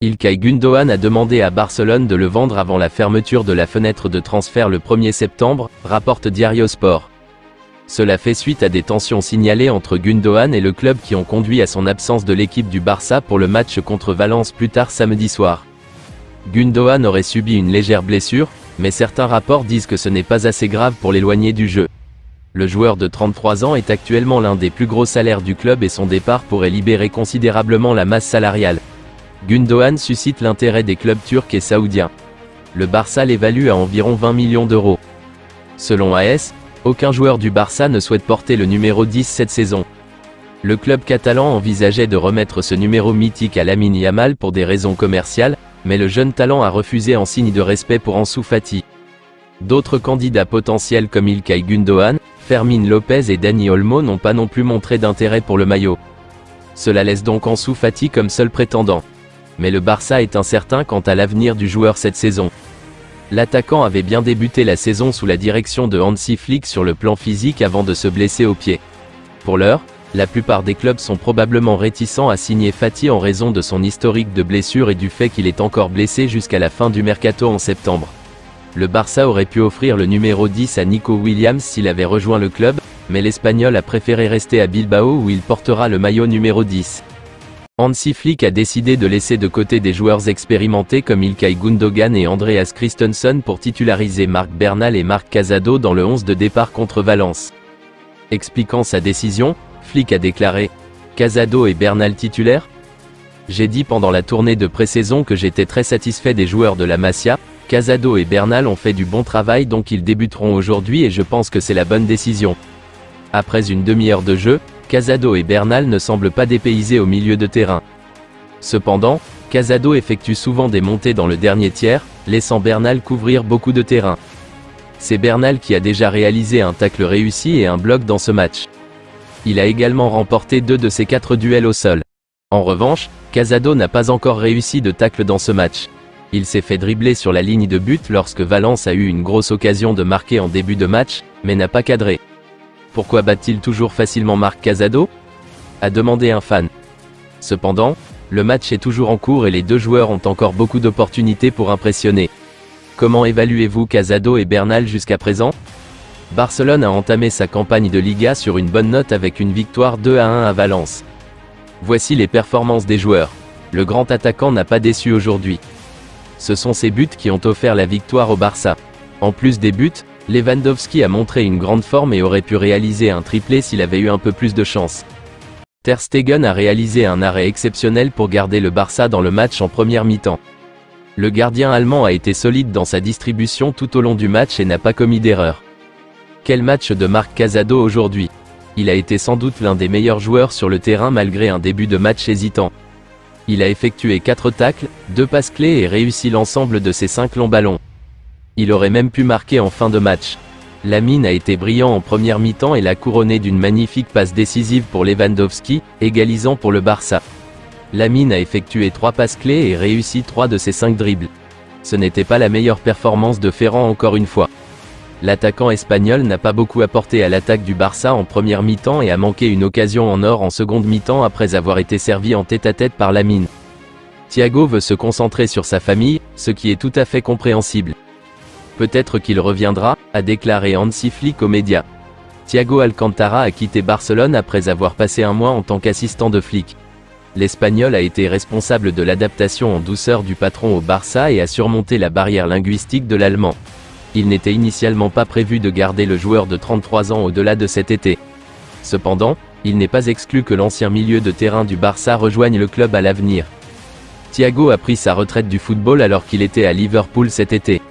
İlkay Gündoğan a demandé à Barcelone de le vendre avant la fermeture de la fenêtre de transfert le 1er septembre, rapporte Diario Sport. Cela fait suite à des tensions signalées entre Gündoğan et le club qui ont conduit à son absence de l'équipe du Barça pour le match contre Valence plus tard samedi soir. Gündoğan aurait subi une légère blessure, mais certains rapports disent que ce n'est pas assez grave pour l'éloigner du jeu. Le joueur de 33 ans est actuellement l'un des plus gros salaires du club et son départ pourrait libérer considérablement la masse salariale. Gündoğan suscite l'intérêt des clubs turcs et saoudiens. Le Barça l'évalue à environ 20 millions d'euros. Selon AS, aucun joueur du Barça ne souhaite porter le numéro 10 cette saison. Le club catalan envisageait de remettre ce numéro mythique à Lamine Yamal pour des raisons commerciales, mais le jeune talent a refusé en signe de respect pour Ansu Fati. D'autres candidats potentiels comme İlkay Gündoğan, Fermín López et Dani Olmo n'ont pas non plus montré d'intérêt pour le maillot. Cela laisse donc Ansu Fati comme seul prétendant. Mais le Barça est incertain quant à l'avenir du joueur cette saison. L'attaquant avait bien débuté la saison sous la direction de Hansi Flick sur le plan physique avant de se blesser au pied. Pour l'heure, la plupart des clubs sont probablement réticents à signer Fati en raison de son historique de blessures et du fait qu'il est encore blessé jusqu'à la fin du mercato en septembre. Le Barça aurait pu offrir le numéro 10 à Nico Williams s'il avait rejoint le club, mais l'Espagnol a préféré rester à Bilbao où il portera le maillot numéro 10. Hansi Flick a décidé de laisser de côté des joueurs expérimentés comme İlkay Gündoğan et Andreas Christensen pour titulariser Marc Bernal et Marc Casado dans le 11 de départ contre Valence. Expliquant sa décision, Flick a déclaré « Casado et Bernal titulaires ? J'ai dit pendant la tournée de pré-saison que j'étais très satisfait des joueurs de la Masia, Casado et Bernal ont fait du bon travail donc ils débuteront aujourd'hui et je pense que c'est la bonne décision. » Après une demi-heure de jeu, Casado et Bernal ne semblent pas dépaysés au milieu de terrain. Cependant, Casado effectue souvent des montées dans le dernier tiers, laissant Bernal couvrir beaucoup de terrain. C'est Bernal qui a déjà réalisé un tacle réussi et un bloc dans ce match. Il a également remporté 2 de ses 4 duels au sol. En revanche, Casado n'a pas encore réussi de tacle dans ce match. Il s'est fait dribbler sur la ligne de but lorsque Valence a eu une grosse occasion de marquer en début de match, mais n'a pas cadré. Pourquoi bat-il toujours facilement Marc Casado ? A demandé un fan. Cependant, le match est toujours en cours et les deux joueurs ont encore beaucoup d'opportunités pour impressionner. Comment évaluez-vous Casado et Bernal jusqu'à présent ? Barcelone a entamé sa campagne de Liga sur une bonne note avec une victoire 2-1 à Valence. Voici les performances des joueurs. Le grand attaquant n'a pas déçu aujourd'hui. Ce sont ses buts qui ont offert la victoire au Barça. En plus des buts, Lewandowski a montré une grande forme et aurait pu réaliser un triplé s'il avait eu un peu plus de chance. Ter Stegen a réalisé un arrêt exceptionnel pour garder le Barça dans le match en première mi-temps. Le gardien allemand a été solide dans sa distribution tout au long du match et n'a pas commis d'erreur. Quel match de Marc Casado aujourd'hui. Il a été sans doute l'un des meilleurs joueurs sur le terrain malgré un début de match hésitant. Il a effectué 4 tacles, 2 passes clés et réussi l'ensemble de ses 5 longs ballons. Il aurait même pu marquer en fin de match. Lamine a été brillant en première mi-temps et l'a couronné d'une magnifique passe décisive pour Lewandowski, égalisant pour le Barça. Lamine a effectué 3 passes clés et réussi 3 de ses 5 dribbles. Ce n'était pas la meilleure performance de Ferran encore une fois. L'attaquant espagnol n'a pas beaucoup apporté à l'attaque du Barça en première mi-temps et a manqué une occasion en or en seconde mi-temps après avoir été servi en tête-à-tête par Lamine. Thiago veut se concentrer sur sa famille, ce qui est tout à fait compréhensible. Peut-être qu'il reviendra, a déclaré Hansi Flick aux médias. Thiago Alcantara a quitté Barcelone après avoir passé un mois en tant qu'assistant de Flick. L'Espagnol a été responsable de l'adaptation en douceur du patron au Barça et a surmonté la barrière linguistique de l'allemand. Il n'était initialement pas prévu de garder le joueur de 33 ans au-delà de cet été. Cependant, il n'est pas exclu que l'ancien milieu de terrain du Barça rejoigne le club à l'avenir. Thiago a pris sa retraite du football alors qu'il était à Liverpool cet été.